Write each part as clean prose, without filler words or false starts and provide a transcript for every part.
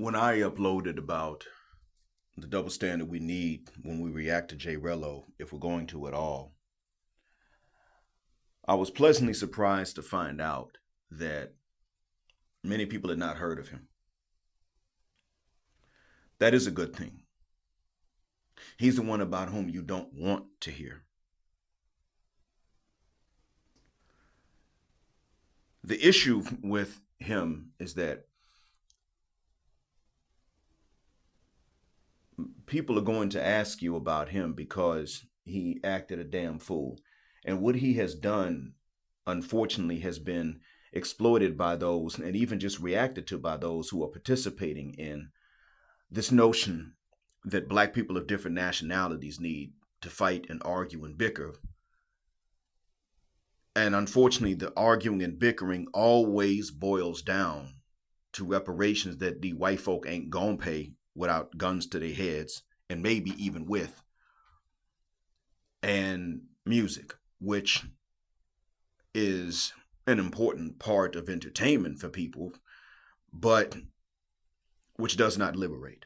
When I uploaded about the double standard we need when we react to Jay Rello, if we're going to at all, I was pleasantly surprised to find out that many people had not heard of him. That is a good thing. He's the one about whom you don't want to hear. The issue with him is that people are going to ask you about him because he acted a damn fool. And what he has done, unfortunately, has been exploited by those and even just reacted to by those who are participating in this notion that black people of different nationalities need to fight and argue and bicker. And unfortunately, the arguing and bickering always boils down to reparations that the white folk ain't gonna pay without guns to their heads, and maybe even with, and music, which is an important part of entertainment for people, but which does not liberate.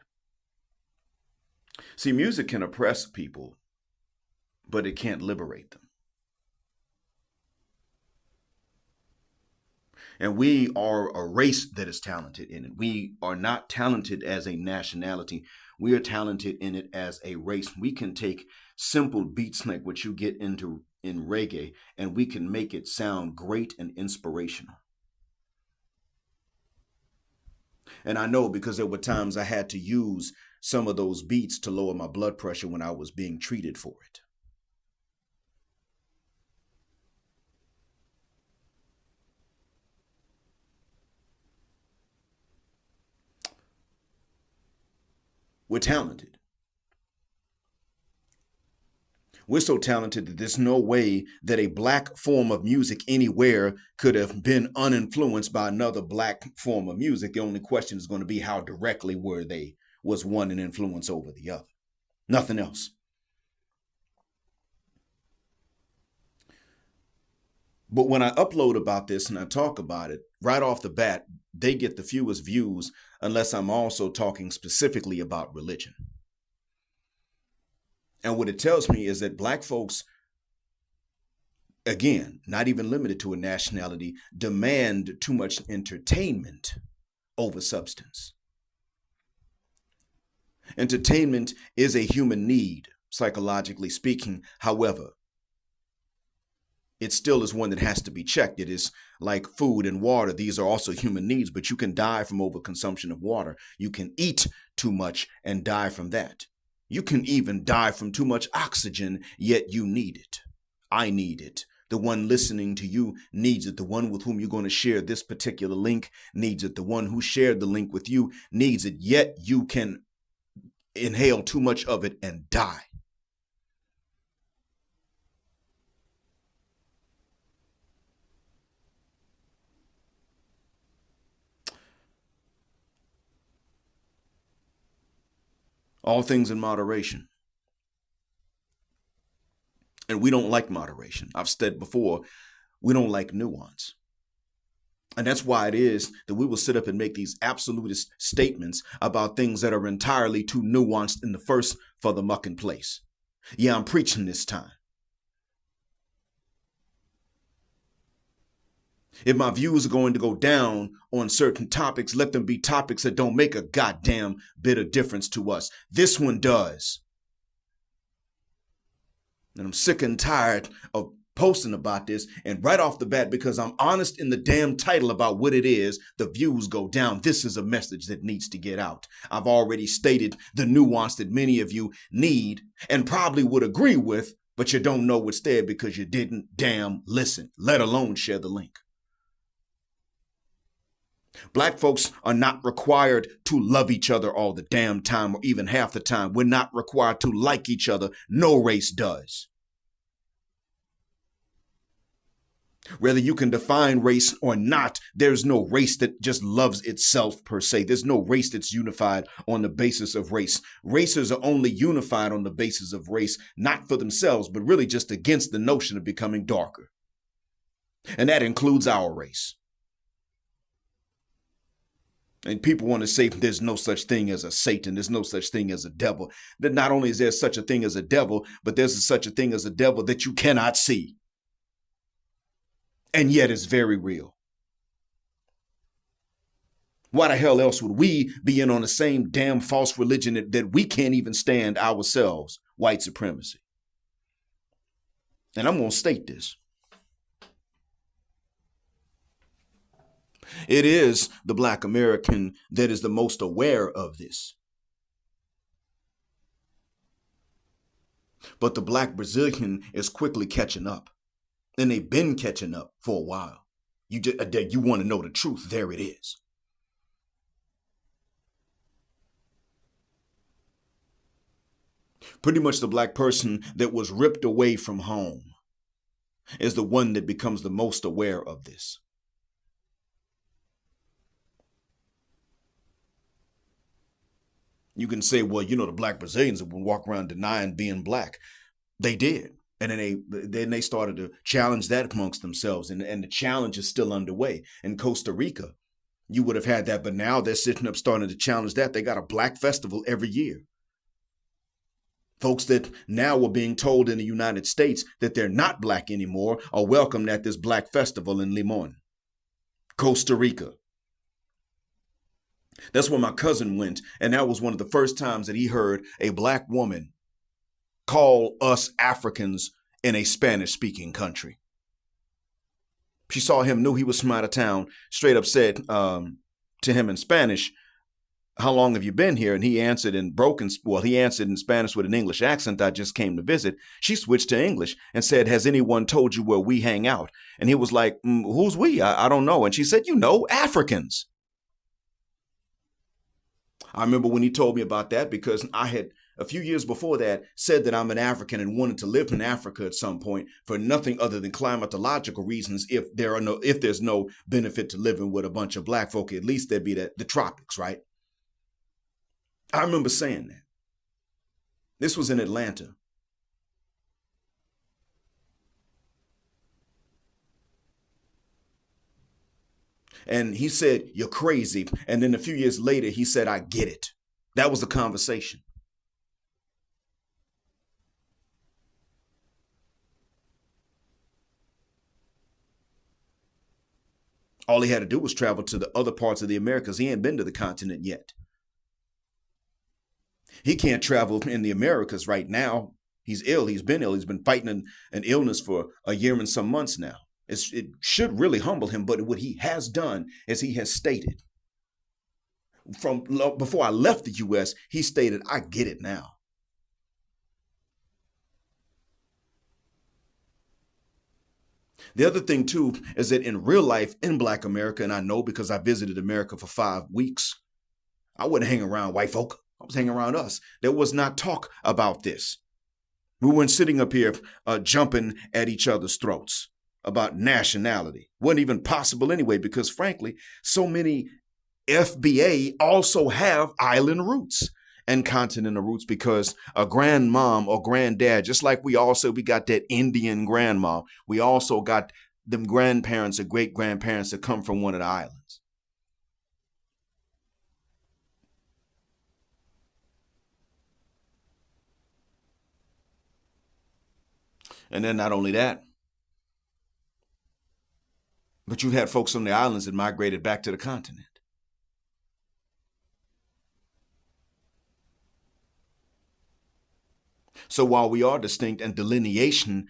See, music can oppress people, but it can't liberate them. And we are a race that is talented in it. We are not talented as a nationality. We are talented in it as a race. We can take simple beats like what you get into in reggae, and we can make it sound great and inspirational. And I know because there were times I had to use some of those beats to lower my blood pressure when I was being treated for it. We're talented. We're so talented that there's no way that a black form of music anywhere could have been uninfluenced by another black form of music. The only question is going to be how directly was one an influence over the other. Nothing else. But when I upload about this and I talk about it, right off the bat, they get the fewest views unless I'm also talking specifically about religion. And what it tells me is that black folks, again, not even limited to a nationality, demand too much entertainment over substance. Entertainment is a human need, psychologically speaking. However, it still is one that has to be checked. It is like food and water. These are also human needs, but you can die from overconsumption of water. You can eat too much and die from that. You can even die from too much oxygen, yet you need it. I need it. The one listening to you needs it. The one with whom you're going to share this particular link needs it. The one who shared the link with you needs it, yet you can inhale too much of it and die. All things in moderation. And we don't like moderation. I've said before, we don't like nuance. And that's why it is that we will sit up and make these absolutist statements about things that are entirely too nuanced in the first for the mucking place. Yeah, I'm preaching this time. If my views are going to go down on certain topics, let them be topics that don't make a goddamn bit of difference to us. This one does. And I'm sick and tired of posting about this. And right off the bat, because I'm honest in the damn title about what it is, the views go down. This is a message that needs to get out. I've already stated the nuance that many of you need and probably would agree with, but you don't know what's there because you didn't damn listen, let alone share the link. Black folks are not required to love each other all the damn time or even half the time. We're not required to like each other. No race does. Whether you can define race or not, there's no race that just loves itself per se. There's no race that's unified on the basis of race. Races are only unified on the basis of race, not for themselves, but really just against the notion of becoming darker. And that includes our race. And people want to say there's no such thing as a Satan, there's no such thing as a devil. That not only is there such a thing as a devil, but there's such a thing as a devil that you cannot see. And yet it's very real. Why the hell else would we be in on the same damn false religion that we can't even stand ourselves, white supremacy? And I'm going to state this. It is the Black American that is the most aware of this. But the Black Brazilian is quickly catching up. And they've been catching up for a while. You want to know the truth, there it is. Pretty much the Black person that was ripped away from home is the one that becomes the most aware of this. You can say, well, the Black Brazilians would walk around denying being Black. They did. And then they started to challenge that amongst themselves. And the challenge is still underway. In Costa Rica, you would have had that. But now they're sitting up starting to challenge that. They got a Black festival every year. Folks that now are being told in the United States that they're not Black anymore are welcomed at this Black festival in Limon, Costa Rica. That's where my cousin went. And that was one of the first times that he heard a Black woman call us Africans in a Spanish-speaking country. She saw him, knew he was from out of town, straight up said to him in Spanish, "How long have you been here?" And he answered in he answered in Spanish with an English accent. "I just came to visit." She switched to English and said, "Has anyone told you where we hang out?" And he was like, "Who's we? I don't know." And she said, Africans. I remember when he told me about that because I had, a few years before that, said that I'm an African and wanted to live in Africa at some point for nothing other than climatological reasons. If there's no benefit to living with a bunch of Black folk, at least there'd be the tropics, right? I remember saying that. This was in Atlanta. And he said, "You're crazy." And then a few years later, he said, "I get it." That was the conversation. All he had to do was travel to the other parts of the Americas. He ain't been to the continent yet. He can't travel in the Americas right now. He's ill. He's been ill. He's been fighting an illness for a year and some months now. It should really humble him, but what he has done is he has stated, from before I left the U.S., he stated, "I get it now." The other thing, too, is that in real life in Black America, and I know because I visited America for 5 weeks, I wouldn't hang around white folk. I was hanging around us. There was not talk about this. We weren't sitting up here jumping at each other's throats about nationality. Wasn't even possible anyway, because frankly, so many FBA also have island roots and continental roots, because a grandmom or granddad, just like we got that Indian grandma, we also got them grandparents or great grandparents that come from one of the islands. And then not only that, but you've had folks on the islands that migrated back to the continent. So while we are distinct and delineation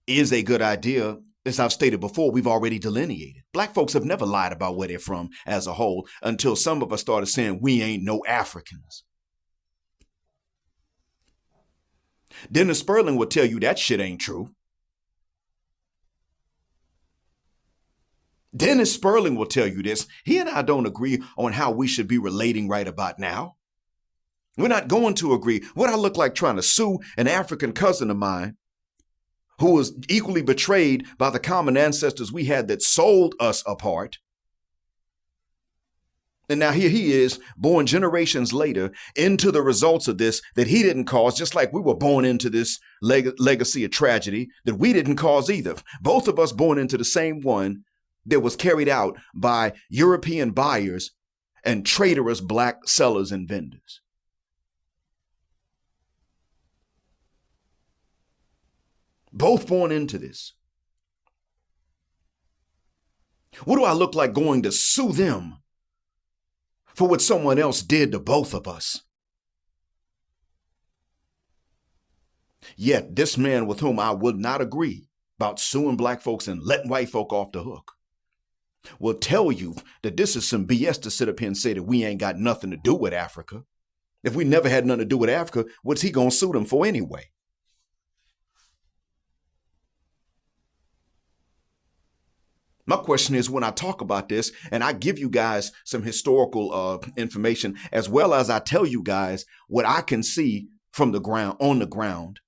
is a good idea, as I've stated before, we've already delineated. Black folks have never lied about where they're from as a whole until some of us started saying we ain't no Africans. Dennis Sperling will tell you that shit ain't true. Dennis Sperling will tell you this. He and I don't agree on how we should be relating right about now. We're not going to agree. What I look like trying to sue an African cousin of mine who was equally betrayed by the common ancestors we had that sold us apart. And now here he is, born generations later into the results of this that he didn't cause, just like we were born into this legacy of tragedy that we didn't cause either. Both of us born into the same one that was carried out by European buyers and traitorous black sellers and vendors. Both born into this. What do I look like going to sue them for what someone else did to both of us? Yet this man with whom I would not agree about suing black folks and letting white folk off the hook will tell you that this is some BS to sit up here and say that we ain't got nothing to do with Africa. If we never had nothing to do with Africa, what's he going to sue them for anyway? My question is, when I talk about this and I give you guys some historical information, as well as I tell you guys what I can see from the ground, on the ground,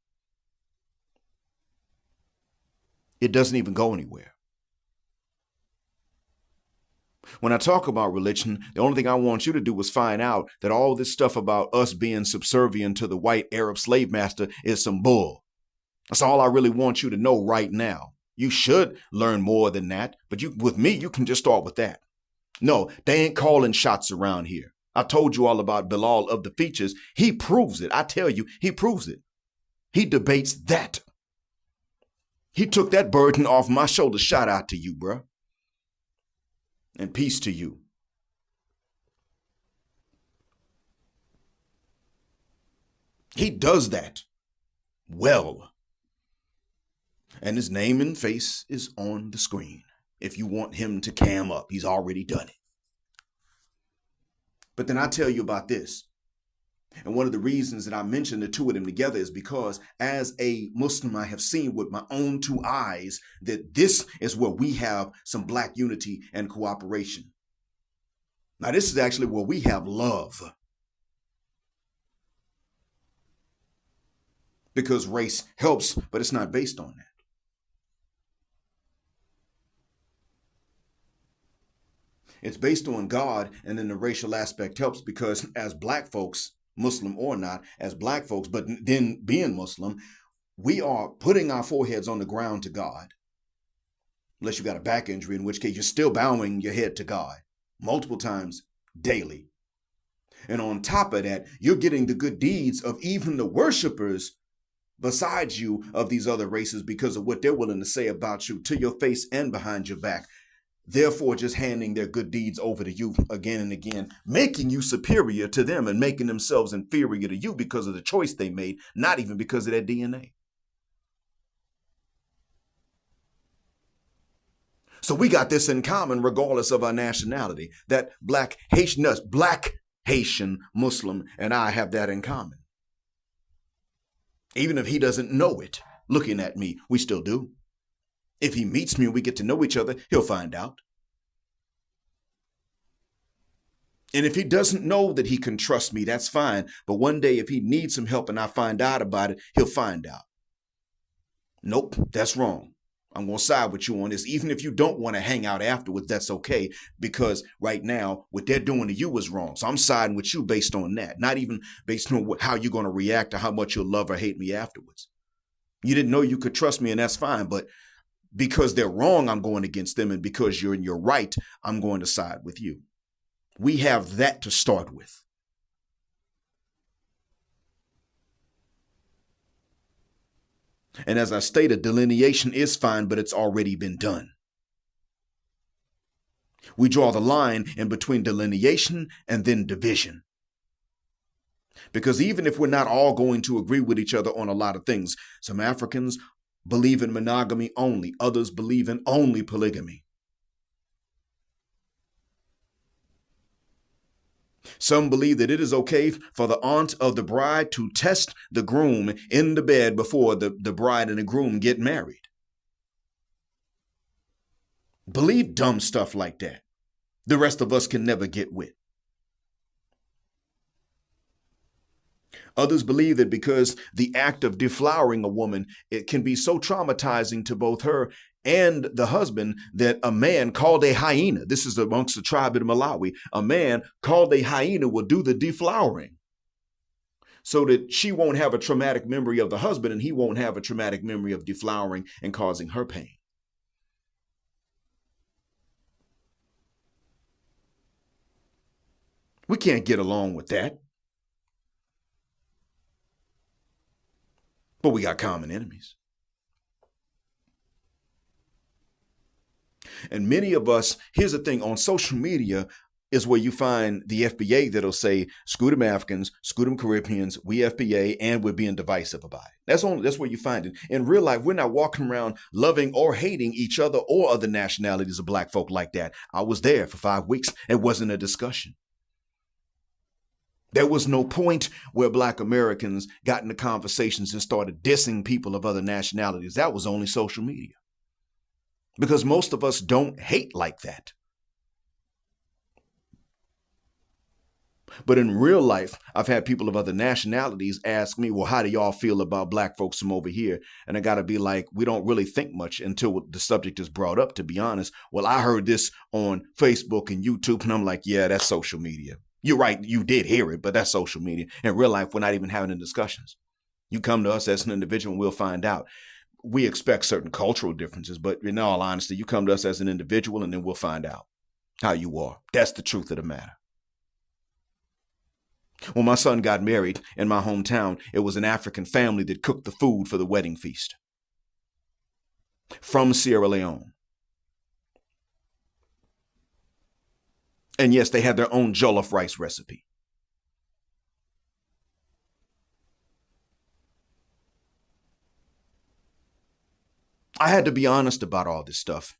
it doesn't even go anywhere. When I talk about religion, the only thing I want you to do is find out that all this stuff about us being subservient to the white Arab slave master is some bull. That's all I really want you to know right now. You should learn more than that, but with me, you can just start with that. No, they ain't calling shots around here. I told you all about Bilal of the features. He proves it. I tell you, he proves it. He debates that. He took that burden off my shoulder. Shout out to you, bruh. And peace to you. He does that well. And his name and face is on the screen. If you want him to cam up, he's already done it. But then I tell you about this. And one of the reasons that I mentioned the two of them together is because as a Muslim, I have seen with my own two eyes that this is where we have some black unity and cooperation. Now, this is actually where we have love. Because race helps, but it's not based on that. It's based on God, and then the racial aspect helps because as black folks, Muslim or not, as black folks, but then being Muslim, we are putting our foreheads on the ground to God. Unless you got a back injury, in which case you're still bowing your head to God multiple times daily. And on top of that, you're getting the good deeds of even the worshipers besides you of these other races because of what they're willing to say about you to your face and behind your back. Therefore, just handing their good deeds over to you again and again, making you superior to them and making themselves inferior to you because of the choice they made, not even because of their DNA. So we got this in common regardless of our nationality, that black Haitian Muslim and I have that in common. Even if he doesn't know it, looking at me, we still do. If he meets me and we get to know each other, he'll find out. And if he doesn't know that he can trust me, that's fine. But one day if he needs some help and I find out about it, he'll find out. Nope, that's wrong. I'm going to side with you on this. Even if you don't want to hang out afterwards, that's okay. Because right now, what they're doing to you is wrong. So I'm siding with you based on that. Not even based on how you're going to react or how much you'll love or hate me afterwards. You didn't know you could trust me, and that's fine. But because they're wrong, I'm going against them. And because you're in your right, I'm going to side with you. We have that to start with. And as I stated, delineation is fine, but it's already been done. We draw the line in between delineation and then division. Because even if we're not all going to agree with each other on a lot of things, some Africans believe in monogamy only, others believe in only polygamy. Some believe that it is okay for the aunt of the bride to test the groom in the bed before the bride and the groom get married. Believe dumb stuff like that. The rest of us can never get with. Others believe that because the act of deflowering a woman, it can be so traumatizing to both her and the husband that a man called a hyena, this is amongst the tribe in Malawi, a man called a hyena will do the deflowering so that she won't have a traumatic memory of the husband and he won't have a traumatic memory of deflowering and causing her pain. We can't get along with that. But we got common enemies. And many of us, here's the thing, on social media is where you find the FBA that'll say, screw them Africans, screw them Caribbeans, we FBA, and we're being divisive about it. That's where you find it. In real life, we're not walking around loving or hating each other or other nationalities of black folk like that. I was there for 5 weeks. It wasn't a discussion. There was no point where black Americans got into conversations and started dissing people of other nationalities. That was only social media. Because most of us don't hate like that. But in real life, I've had people of other nationalities ask me, well, how do y'all feel about black folks from over here? And I got to be like, we don't really think much until the subject is brought up, to be honest. Well, I heard this on Facebook and YouTube, and I'm like, yeah, that's social media. You're right. You did hear it, but that's social media. In real life, we're not even having the discussions. You come to us as an individual and we'll find out. We expect certain cultural differences, but in all honesty, you come to us as an individual and then we'll find out how you are. That's the truth of the matter. When my son got married in my hometown, it was an African family that cooked the food for the wedding feast from Sierra Leone. And yes, they had their own jollof rice recipe. I had to be honest about all this stuff.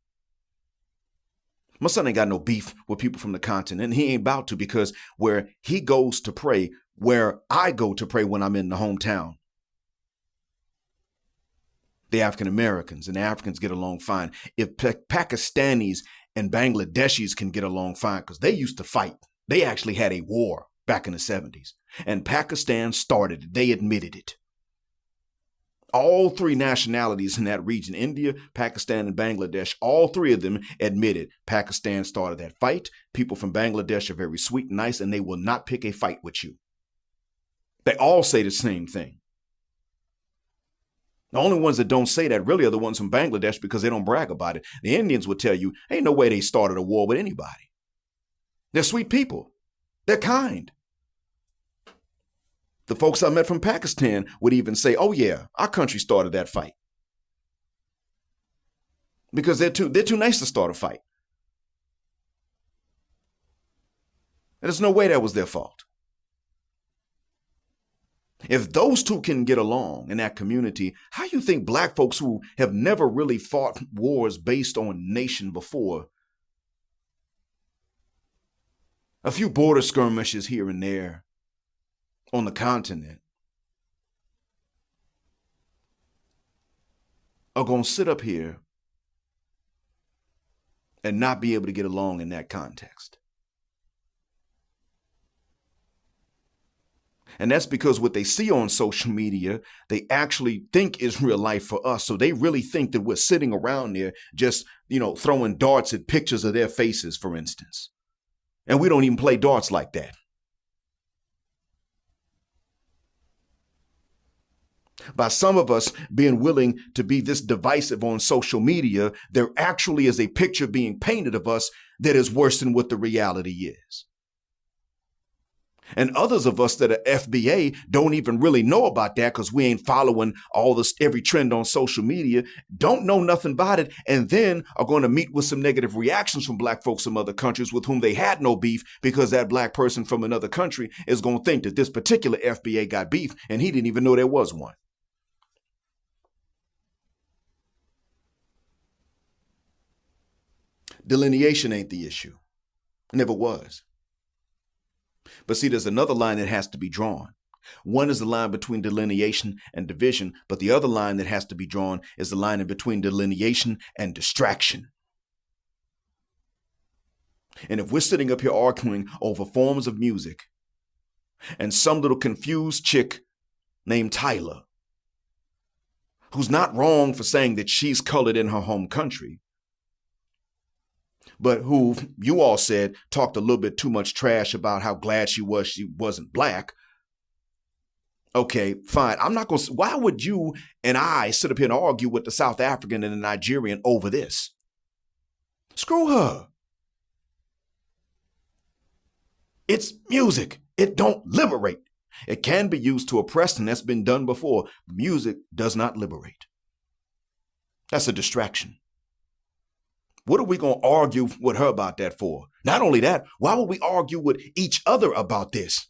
My son ain't got no beef with people from the continent. He ain't about to, because where he goes to pray, where I go to pray when I'm in the hometown, the African Americans and the Africans get along fine. If Pakistanis and Bangladeshis can get along fine, because they used to fight. They actually had a war back in the 70s. And Pakistan started it. They admitted it. All three nationalities in that region, India, Pakistan, and Bangladesh, all three of them admitted Pakistan started that fight. People from Bangladesh are very sweet and nice, and they will not pick a fight with you. They all say the same thing. The only ones that don't say that really are the ones from Bangladesh, because they don't brag about it. The Indians would tell you, ain't no way they started a war with anybody. They're sweet people. They're kind. The folks I met from Pakistan would even say, oh yeah, our country started that fight. Because they're too nice to start a fight. And there's no way that was their fault. If those two can get along in that community, how you think black folks who have never really fought wars based on nation before, a few border skirmishes here and there on the continent, are going to sit up here and not be able to get along in that context? And that's because what they see on social media, they actually think is real life for us. So they really think that we're sitting around there just, throwing darts at pictures of their faces, for instance. And we don't even play darts like that. By some of us being willing to be this divisive on social media, there actually is a picture being painted of us that is worse than what the reality is. And others of us that are FBA don't even really know about that, because we ain't following every trend on social media, don't know nothing about it, and then are going to meet with some negative reactions from black folks from other countries with whom they had no beef, because that black person from another country is going to think that this particular FBA got beef, and he didn't even know there was one. Delineation ain't the issue. Never was. But see, there's another line that has to be drawn. One is the line between delineation and division, but the other line that has to be drawn is the line in between delineation and distraction. And if we're sitting up here arguing over forms of music, and some little confused chick named Tyla, who's not wrong for saying that she's colored in her home country, but who you all said talked a little bit too much trash about how glad she wasn't black. Okay, fine. I'm not going to, why would you and I sit up here and argue with the South African and the Nigerian over this? Screw her. It's music. It don't liberate. It can be used to oppress, and that's been done before. Music does not liberate. That's a distraction. What are we going to argue with her about that for? Not only that, why would we argue with each other about this?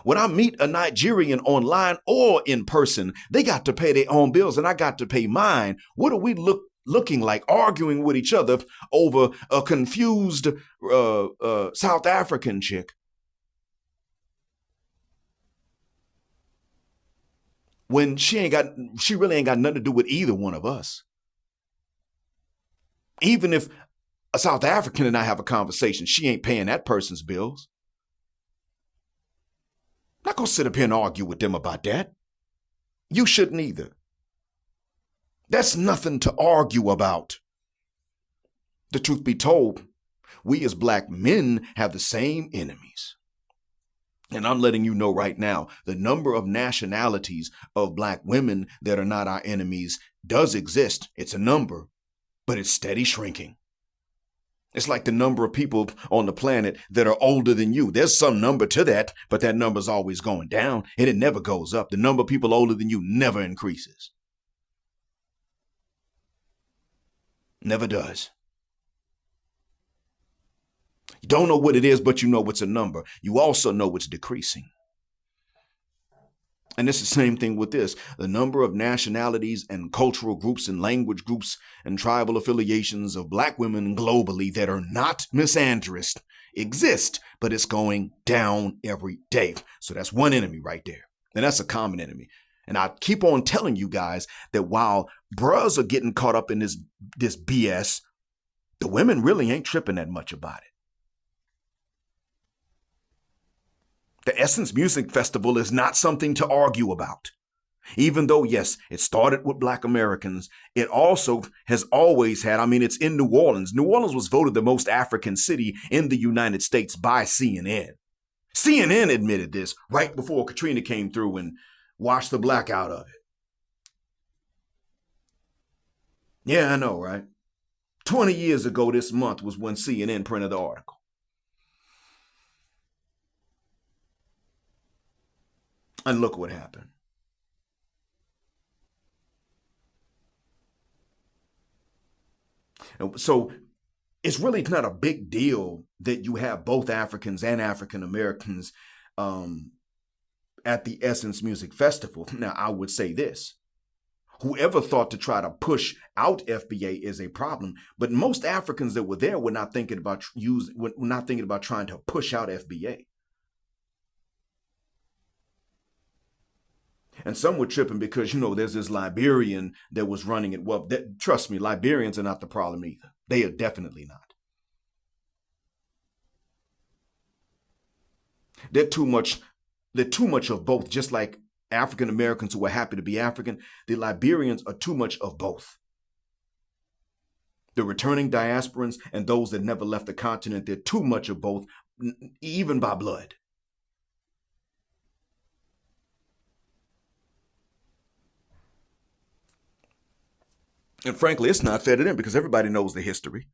When I meet a Nigerian online or in person, they got to pay their own bills and I got to pay mine. What are we looking like arguing with each other over a confused South African chick? When she really ain't got nothing to do with either one of us. Even if a South African and I have a conversation, she ain't paying that person's bills. I'm not going to sit up here and argue with them about that. You shouldn't either. That's nothing to argue about. The truth be told, we as black men have the same enemies. And I'm letting you know right now, the number of nationalities of black women that are not our enemies does exist. It's a number, but it's steady shrinking. It's like the number of people on the planet that are older than you. There's some number to that, but that number's always going down and it never goes up. The number of people older than you never increases. Never does. You don't know what it is, but you know it's a number. You also know it's decreasing. And it's the same thing with this. The number of nationalities and cultural groups and language groups and tribal affiliations of black women globally that are not misandrist exist, but it's going down every day. So that's one enemy right there. And that's a common enemy. And I keep on telling you guys that while bros are getting caught up in this BS, the women really ain't tripping that much about it. The Essence Music Festival is not something to argue about. Even though, yes, it started with black Americans, it also has always had, it's in New Orleans. New Orleans was voted the most African city in the United States by CNN. CNN admitted this right before Katrina came through and washed the black out of it. Yeah, I know, right? 20 years ago this month was when CNN printed the article. And look what happened. So it's really not a big deal that you have both Africans and African Americans at the Essence Music Festival. Now, I would say this. Whoever thought to try to push out FBA is a problem, but most Africans that were there were not thinking about trying to push out FBA. And some were tripping because, there's this Liberian that was running it. Well, trust me, Liberians are not the problem either. They are definitely not. They're too much of both, just like African Americans who are happy to be African. The Liberians are too much of both. The returning diasporans and those that never left the continent, they're too much of both, even by blood. And frankly, it's not fair to them because everybody knows the history.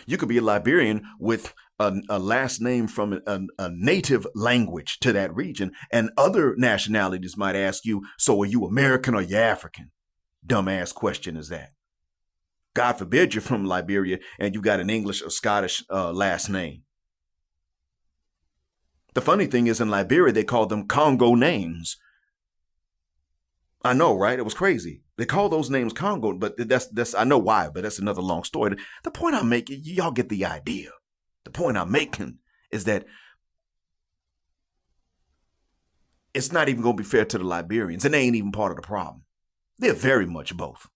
You could be a Liberian with a last name from a native language to that region, and other nationalities might ask you, so are you American or you African? Dumbass question is that. God forbid you're from Liberia and you got an English or Scottish last name. The funny thing is in Liberia, they call them Congo names. I know, right? It was crazy. They call those names Congo, but that's I know why, but that's another long story. The point I'm making, y'all get the idea. The point I'm making is that it's not even going to be fair to the Liberians, and they ain't even part of the problem. They're very much both.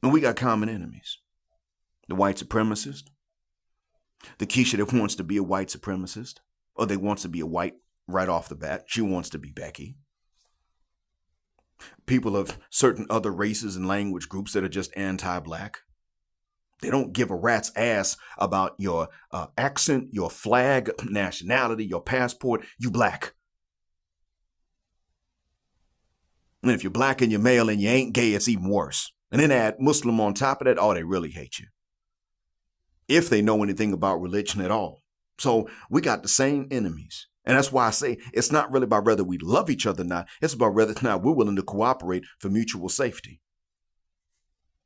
And we got common enemies. The white supremacist, the Keisha that wants to be a white supremacist, or they wants to be a white right off the bat. She wants to be Becky. People of certain other races and language groups that are just anti-black. They don't give a rat's ass about your accent, your flag, nationality, your passport. You black. And if you're black and you're male and you ain't gay, it's even worse. And then add Muslim on top of that, oh, they really hate you. If they know anything about religion at all. So we got the same enemies. And that's why I say it's not really about whether we love each other or not. It's about whether or not we're willing to cooperate for mutual safety.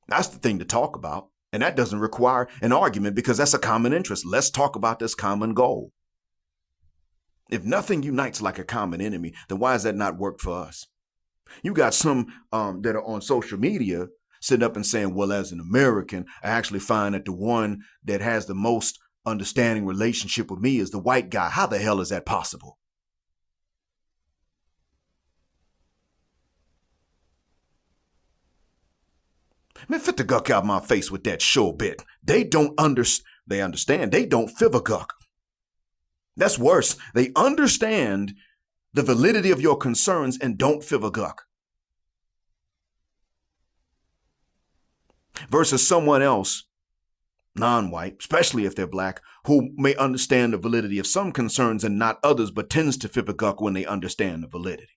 That's the thing to talk about. And that doesn't require an argument because that's a common interest. Let's talk about this common goal. If nothing unites like a common enemy, then why does that not work for us? You got some that are on social media sitting up and saying, well, as an American, I actually find that the one that has the most understanding relationship with me is the white guy. How the hell is that possible? Man, fit the guck out my face with that sure bit. They understand. They don't fiv a guck. That's worse. They understand the validity of your concerns and don't fiv a guck. Versus someone else, non-white, especially if they're black, who may understand the validity of some concerns and not others, but tends to fiv a guck when they understand the validity.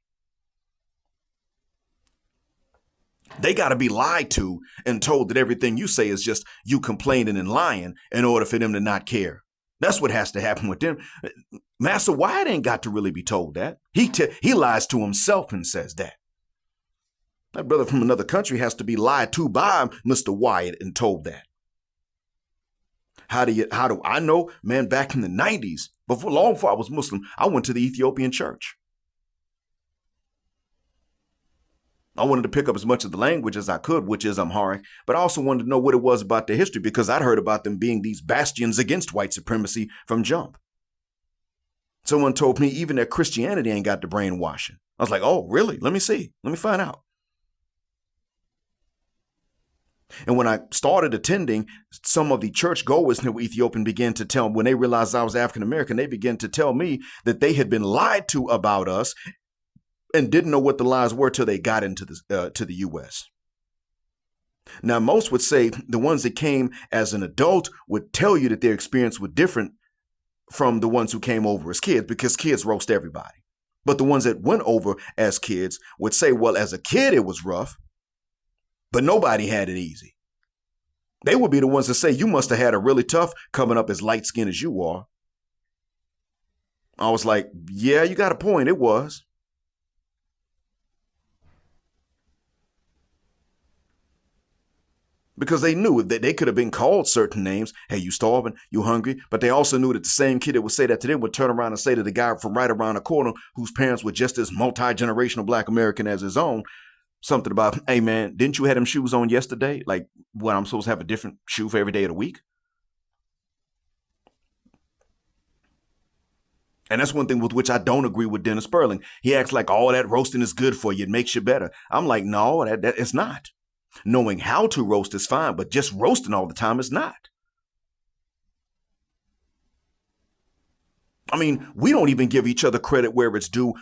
They got to be lied to and told that everything you say is just you complaining and lying in order for them to not care. That's what has to happen with them. Master Wyatt ain't got to really be told that. He lies to himself and says that. That brother from another country has to be lied to by Mr. Wyatt and told that. How do I know? Man, back in the 90s, long before I was Muslim, I went to the Ethiopian church. I wanted to pick up as much of the language as I could, which is Amharic, but I also wanted to know what it was about their history because I'd heard about them being these bastions against white supremacy from jump. Someone told me even their Christianity ain't got the brainwashing. I was like, oh, really? Let me see. Let me find out. And when I started attending, some of the churchgoers that were Ethiopian began to tell me, when they realized I was African American, they began to tell me that they had been lied to about us and didn't know what the lies were till they got into to the U.S. Now, most would say the ones that came as an adult would tell you that their experience was different from the ones who came over as kids because kids roast everybody. But the ones that went over as kids would say, well, as a kid, it was rough, but nobody had it easy. They would be the ones that say, you must have had it really tough coming up as light skinned as you are. I was like, yeah, you got a point. It was. Because they knew that they could have been called certain names. Hey, you starving? You hungry? But they also knew that the same kid that would say that to them would turn around and say to the guy from right around the corner whose parents were just as multi-generational black American as his own, something about, hey, man, didn't you have them shoes on yesterday? Like, what, I'm supposed to have a different shoe for every day of the week? And that's one thing with which I don't agree with Dennis Sperling. He acts like all that roasting is good for you. It makes you better. I'm like, no, that it's not. Knowing how to roast is fine, but just roasting all the time is not. I mean, we don't even give each other credit where it's due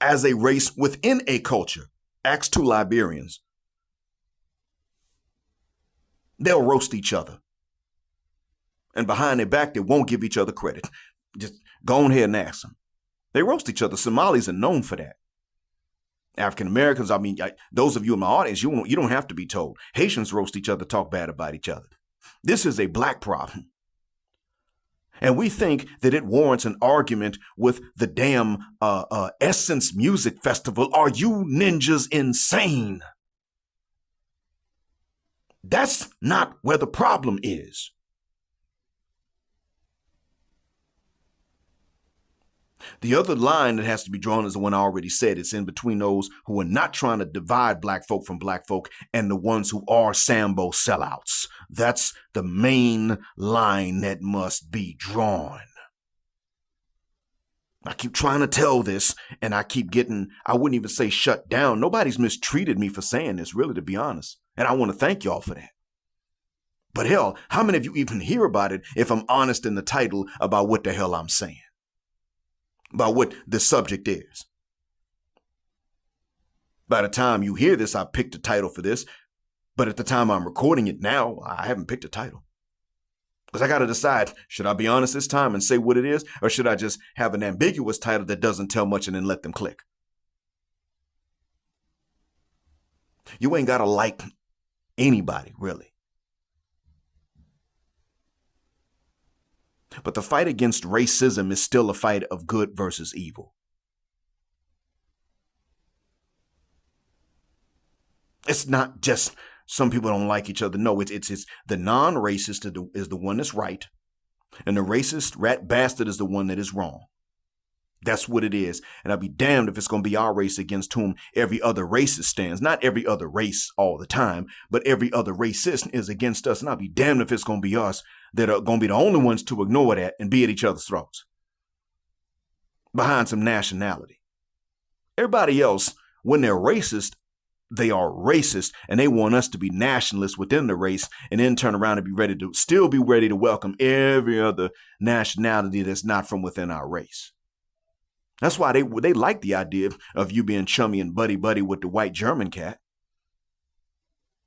as a race within a culture. Ask two Liberians. They'll roast each other. And behind their back, they won't give each other credit. Just go on ahead and ask them. They roast each other. Somalis are known for that. African Americans, I mean, those of you in my audience, you don't have to be told. Haitians roast each other, talk bad about each other. This is a black problem. And we think that it warrants an argument with the damn Essence Music Festival. Are you ninjas insane? That's not where the problem is. The other line that has to be drawn is the one I already said. It's in between those who are not trying to divide black folk from black folk and the ones who are Sambo sellouts. That's the main line that must be drawn. I keep trying to tell this and I keep getting, I wouldn't even say shut down. Nobody's mistreated me for saying this, really, to be honest. And I want to thank y'all for that. But hell, how many of you even hear about it if I'm honest in the title about what the hell I'm saying? About what the subject is. By the time you hear this, I picked a title for this, but at the time I'm recording it now, I haven't picked a title. Because I got to decide, should I be honest this time and say what it is, or should I just have an ambiguous title that doesn't tell much and then let them click? You ain't got to like anybody, really. But the fight against racism is still a fight of good versus evil. It's not just some people don't like each other. No, it's the non-racist is the one that's right, and the racist rat bastard is the one that is wrong. That's what it is. And I'll be damned if it's going to be our race against whom every other racist stands. Not every other race all the time, but every other racist is against us. And I'll be damned if it's going to be us that are going to be the only ones to ignore that and be at each other's throats behind some nationality. Everybody else, when they're racist, they are racist, and they want us to be nationalists within the race and then turn around and be ready to welcome every other nationality that's not from within our race. That's why they like the idea of you being chummy and buddy with the white German cat.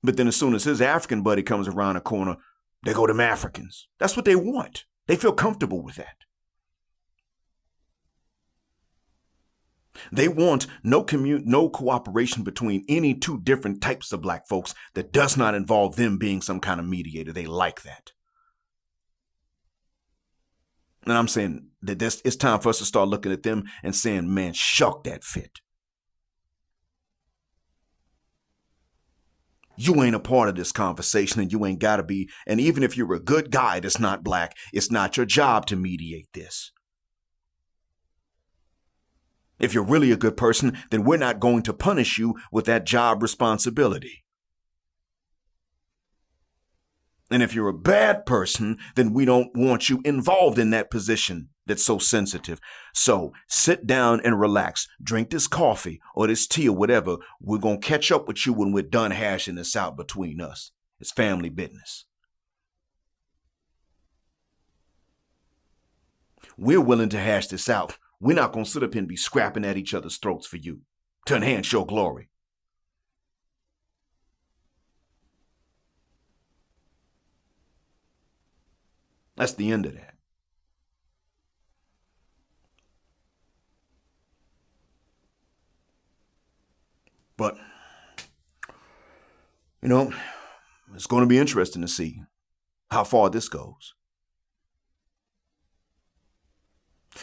But then as soon as his African buddy comes around the corner, they go to Africans. That's what they want. They feel comfortable with that. They want no cooperation between any two different types of black folks that does not involve them being some kind of mediator. They like that. And I'm saying that it's time for us to start looking at them and saying, man, shuck that fit. You ain't a part of this conversation, and you ain't got to be. And even if you're a good guy that's not black, it's not your job to mediate this. If you're really a good person, then we're not going to punish you with that job responsibility. And if you're a bad person, then we don't want you involved in that position that's so sensitive. So sit down and relax. Drink this coffee or this tea or whatever. We're going to catch up with you when we're done hashing this out between us. It's family business. We're willing to hash this out. We're not going to sit up here and be scrapping at each other's throats for you to enhance your glory. That's the end of that. But, it's going to be interesting to see how far this goes.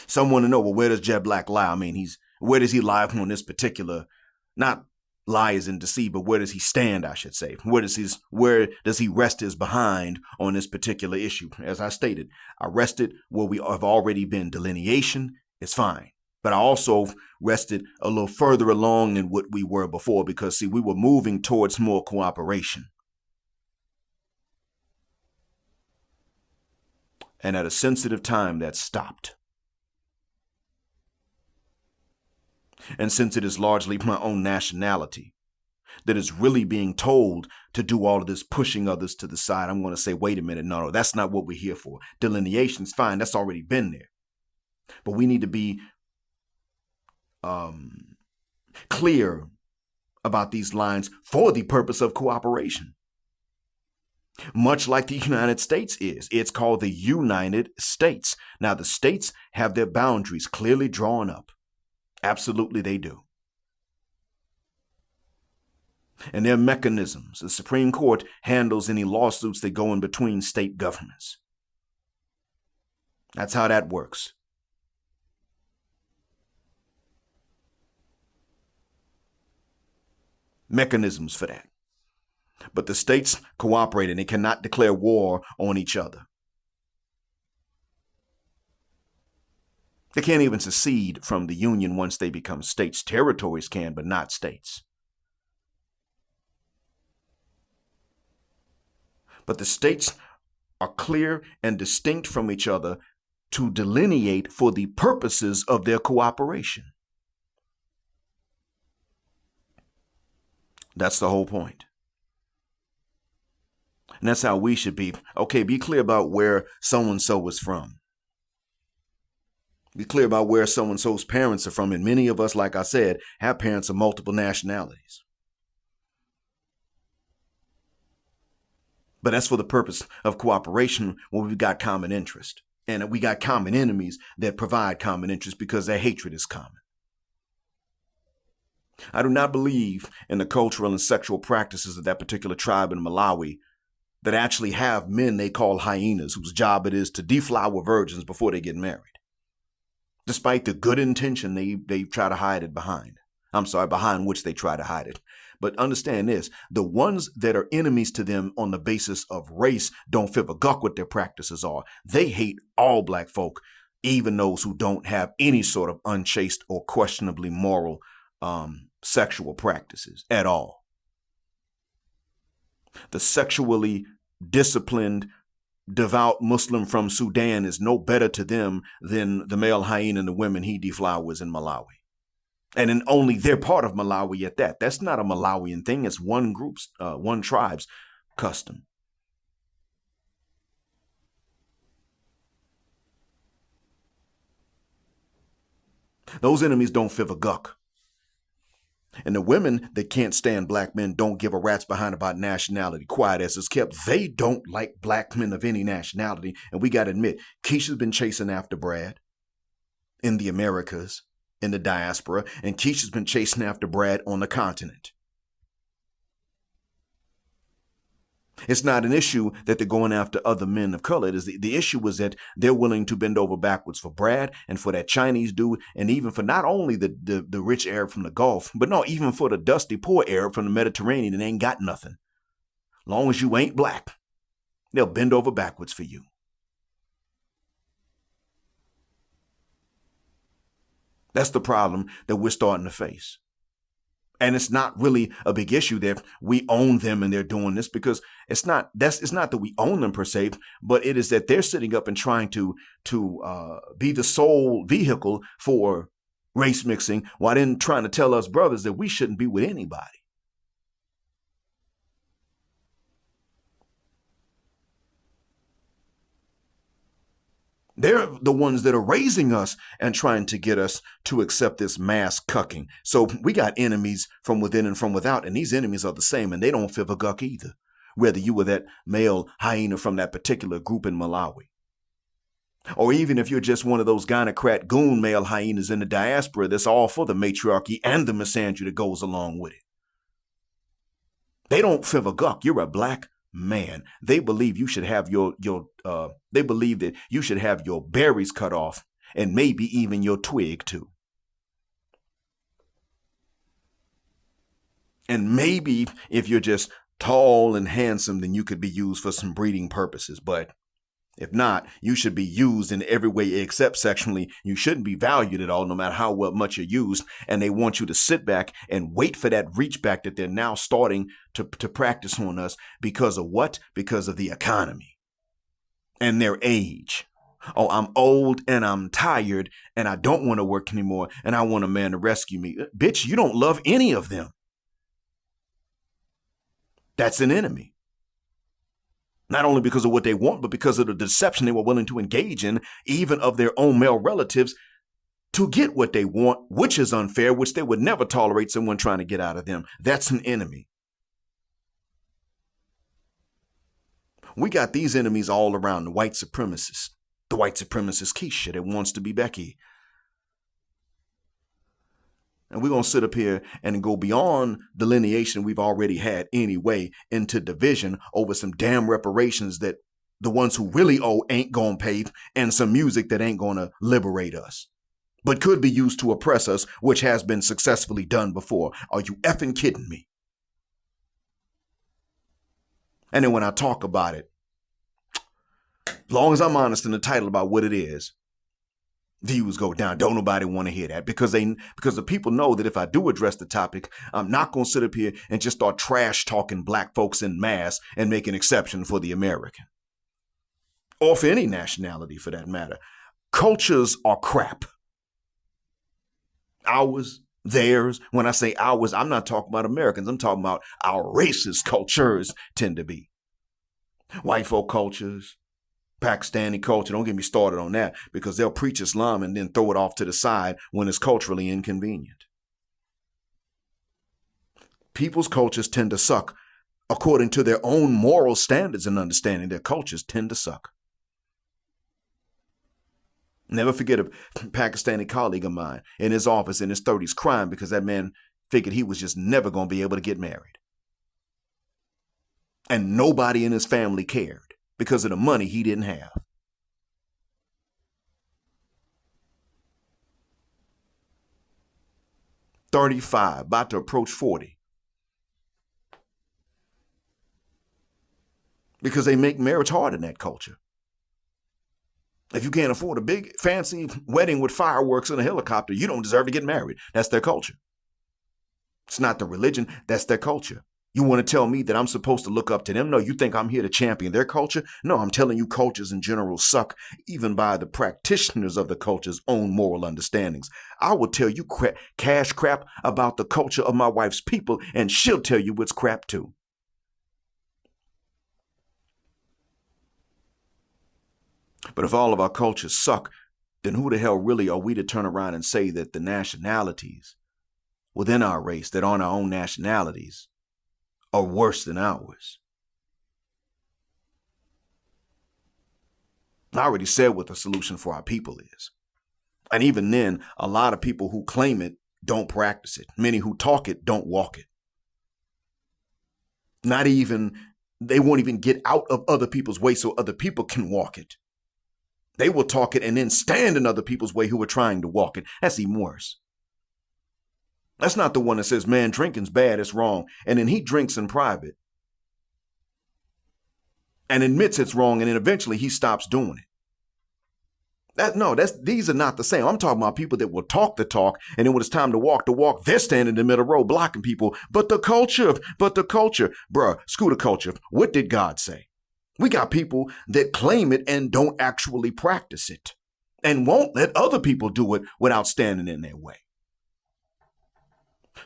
Some want to know, well, where does Jet Black lie? I mean, where does he lie on this particular, not lie as in deceive, but where does he stand, I should say? Where does he rest his behind on this particular issue? As I stated, I rested where we have already been. Delineation is fine. But I also rested a little further along than what we were before because, we were moving towards more cooperation. And at a sensitive time, that stopped. And since it is largely my own nationality that is really being told to do all of this pushing others to the side, I'm going to say, wait a minute, no, that's not what we're here for. Delineation's fine. That's already been there. But we need to be clear about these lines for the purpose of cooperation. Much like the United States is. It's called the United States. Now, the states have their boundaries clearly drawn up. Absolutely, they do. And their mechanisms. The Supreme Court handles any lawsuits that go in between state governments. That's how that works. Mechanisms for that. But the states cooperate and they cannot declare war on each other. They can't even secede from the Union once they become states. Territories can, but not states. But the states are clear and distinct from each other to delineate for the purposes of their cooperation. That's the whole point. And that's how we should be. Okay, be clear about where so-and-so is from. Be clear about where so-and-so's parents are from. And many of us, like I said, have parents of multiple nationalities. But that's for the purpose of cooperation when we've got common interest. And we got common enemies that provide common interest because their hatred is common. I do not believe in the cultural and sexual practices of that particular tribe in Malawi that actually have men they call hyenas whose job it is to deflower virgins before they get married. Despite the good intention they try to hide it behind. I'm sorry, behind which they try to hide it. But understand this, the ones that are enemies to them on the basis of race don't give a guck what their practices are. They hate all black folk, even those who don't have any sort of unchaste or questionably moral sexual practices at all. The sexually disciplined, devout Muslim from Sudan is no better to them than the male hyena and the women he deflowers in Malawi. And in only they're part of Malawi at that. That's not a Malawian thing. It's one tribe's custom. Those enemies don't give a guck. And the women that can't stand black men don't give a rat's behind about nationality. Quiet as it's kept. They don't like black men of any nationality. And we got to admit, Keisha's been chasing after Brad in the Americas, in the diaspora, and Keisha's been chasing after Brad on the continent. It's not an issue that they're going after other men of color. It is the issue is that they're willing to bend over backwards for Brad and for that Chinese dude, and even for not only the rich Arab from the Gulf, but no, even for the dusty, poor Arab from the Mediterranean that ain't got nothing. Long as you ain't black, they'll bend over backwards for you. That's the problem that we're starting to face. And it's not really a big issue that we own them and they're doing this, because it's not that we own them per se, but it is that they're sitting up and trying to be the sole vehicle for race mixing, while then trying to tell us brothers that we shouldn't be with anybody. They're the ones that are raising us and trying to get us to accept this mass cucking. So we got enemies from within and from without, and these enemies are the same, and they don't fib a guck either, whether you were that male hyena from that particular group in Malawi. Or even if you're just one of those gynocrat goon male hyenas in the diaspora that's all for the matriarchy and the misandry that goes along with it. They don't fib a guck. You're a black man. They believe you should have they believe that you should have your berries cut off and maybe even your twig too. And maybe if you're just tall and handsome, then you could be used for some breeding purposes. But if not, you should be used in every way except sexually. You shouldn't be valued at all, no matter how much you're used. And they want you to sit back and wait for that reach back that they're now starting to practice on us. Because of what? Because of the economy and their age. Oh, I'm old and I'm tired and I don't want to work anymore and I want a man to rescue me. Bitch, you don't love any of them. That's an enemy. Not only because of what they want, but because of the deception they were willing to engage in, even of their own male relatives, to get what they want, which is unfair, which they would never tolerate someone trying to get out of them. That's an enemy. We got these enemies all around, the white supremacists. The white supremacist Keisha that wants to be Becky. And we're going to sit up here and go beyond delineation we've already had anyway into division over some damn reparations that the ones who really owe ain't going to pay, and some music that ain't going to liberate us, but could be used to oppress us, which has been successfully done before. Are you effing kidding me? And then when I talk about it, as long as I'm honest in the title about what it is, views go down. Don't nobody want to hear that because the people know that if I do address the topic, I'm not going to sit up here and just start trash talking black folks in mass and make an exception for the American or for any nationality for that matter. Cultures are crap. Ours, theirs. When I say ours, I'm not talking about Americans. I'm talking about our racist cultures tend to be. White folk cultures, Pakistani culture, don't get me started on that, because they'll preach Islam and then throw it off to the side when it's culturally inconvenient. People's cultures tend to suck according to their own moral standards and understanding. Their cultures tend to suck. Never forget a Pakistani colleague of mine in his office in his 30s crying because that man figured he was just never going to be able to get married. And nobody in his family cared because of the money he didn't have. $35, about to approach 40. Because they make marriage hard in that culture. If you can't afford a big fancy wedding with fireworks and a helicopter, you don't deserve to get married. That's their culture. It's not the religion, that's their culture. You want to tell me that I'm supposed to look up to them? No, you think I'm here to champion their culture? No, I'm telling you cultures in general suck, even by the practitioners of the culture's own moral understandings. I will tell you cash crap about the culture of my wife's people, and she'll tell you it's crap too. But if all of our cultures suck, then who the hell really are we to turn around and say that the nationalities within our race that aren't our own nationalities are worse than ours? I already said what the solution for our people is. And even then, a lot of people who claim it don't practice it. Many who talk it don't walk it. They won't even get out of other people's way so other people can walk it. They will talk it and then stand in other people's way who are trying to walk it. That's even worse. That's not the one that says, man, drinking's bad, it's wrong. And then he drinks in private and admits it's wrong. And then eventually he stops doing it. These are not the same. I'm talking about people that will talk the talk. And then when it's time to walk, they're standing in the middle row blocking people. But the culture, bruh, screw the culture. What did God say? We got people that claim it and don't actually practice it and won't let other people do it without standing in their way.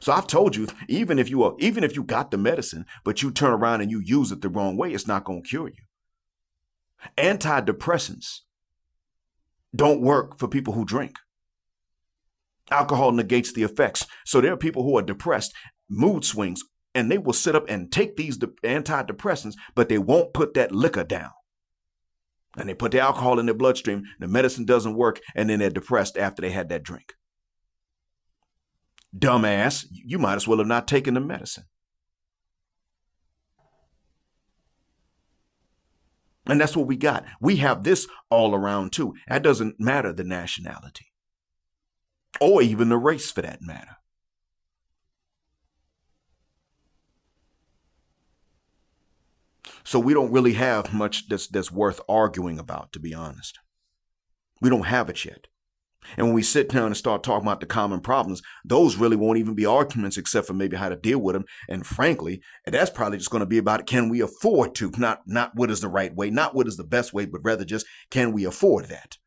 So I've told you, even if you got the medicine, but you turn around and you use it the wrong way, it's not going to cure you. Antidepressants don't work for people who drink. Alcohol negates the effects. So there are people who are depressed, mood swings, and they will sit up and take these antidepressants, but they won't put that liquor down. And they put the alcohol in their bloodstream, the medicine doesn't work, and then they're depressed after they had that drink. Dumbass, you might as well have not taken the medicine. And that's what we got. We have this all around too. That doesn't matter the nationality or even the race for that matter. So we don't really have much that's worth arguing about, to be honest. We don't have it yet. And when we sit down and start talking about the common problems, those really won't even be arguments except for maybe how to deal with them. And frankly, that's probably just going to be about, can we afford to? Not what is the right way, not what is the best way, but rather just, can we afford that?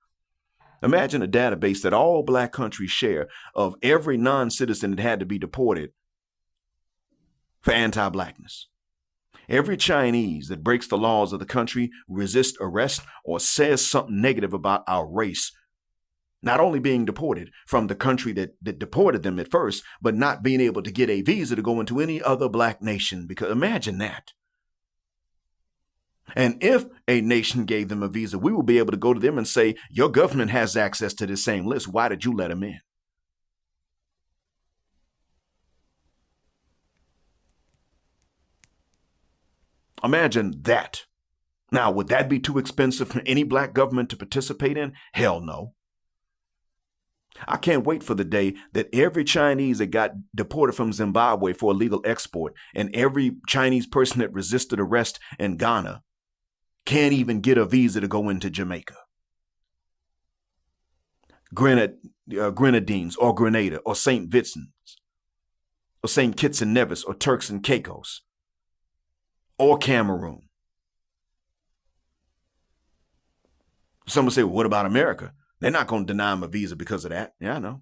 Imagine a database that all black countries share of every non-citizen that had to be deported for anti-blackness. Every Chinese that breaks the laws of the country, resists arrest, or says something negative about our race, not only being deported from the country that deported them at first, but not being able to get a visa to go into any other black nation. Because imagine that. And if a nation gave them a visa, we will be able to go to them and say, your government has access to this same list. Why did you let them in? Imagine that. Now, would that be too expensive for any black government to participate in? Hell no. I can't wait for the day that every Chinese that got deported from Zimbabwe for illegal export and every Chinese person that resisted arrest in Ghana can't even get a visa to go into Jamaica, Grenadines or Grenada or St. Vincent's or St. Kitts and Nevis or Turks and Caicos or Cameroon. Someone say, well, what about America? They're not going to deny him a visa because of that. Yeah, I know.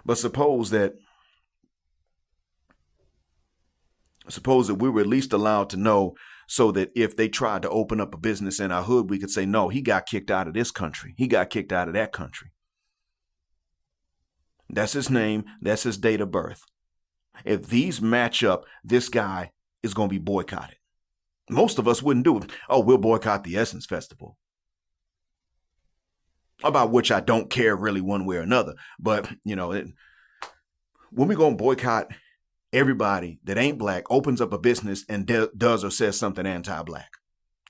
But suppose that we were at least allowed to know so that if they tried to open up a business in our hood, we could say, no, he got kicked out of this country. He got kicked out of that country. That's his name. That's his date of birth. If these match up, this guy is going to be boycotted. Most of us wouldn't do it. Oh, we'll boycott the Essence Festival. About which I don't care really one way or another. But, When we going to boycott everybody that ain't black, opens up a business and does or says something anti-black,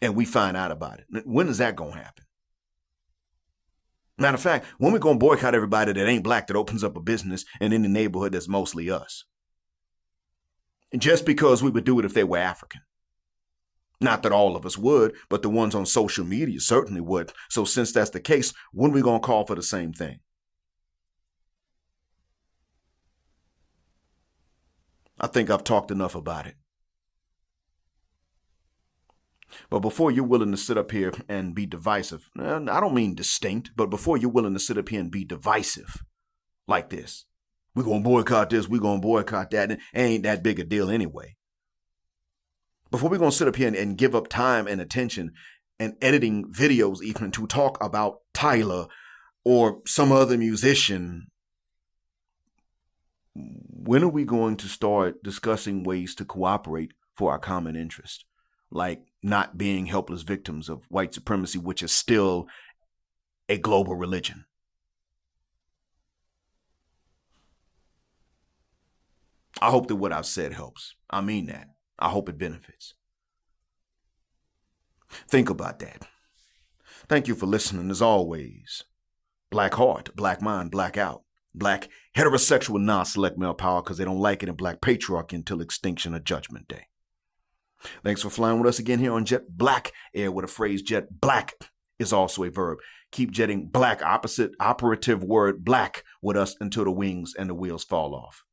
and we find out about it? When is that going to happen? Matter of fact, when we going to boycott everybody that ain't black that opens up a business and in the neighborhood that's mostly us? Just because we would do it if they were African. Not that all of us would, but the ones on social media certainly would. So since that's the case, when are we going to call for the same thing? I think I've talked enough about it. But before you're willing to sit up here and be divisive, I don't mean distinct, but before you're willing to sit up here and be divisive like this, we're going to boycott this, we're going to boycott that, and it ain't that big a deal anyway. Before we're going to sit up here and give up time and attention and editing videos even to talk about Tyla or some other musician, when are we going to start discussing ways to cooperate for our common interest? Like not being helpless victims of white supremacy, which is still a global religion. I hope that what I've said helps. I mean that. I hope it benefits. Think about that. Thank you for listening. As always, black heart, black mind, black out. Black heterosexual non-select male power because they don't like it, in black patriarchy until extinction or judgment day. Thanks for flying with us again here on Jet Black Air, where the phrase jet black is also a verb. Keep jetting black, opposite operative word black, with us until the wings and the wheels fall off.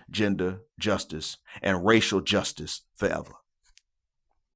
Gender, justice, and racial justice forever.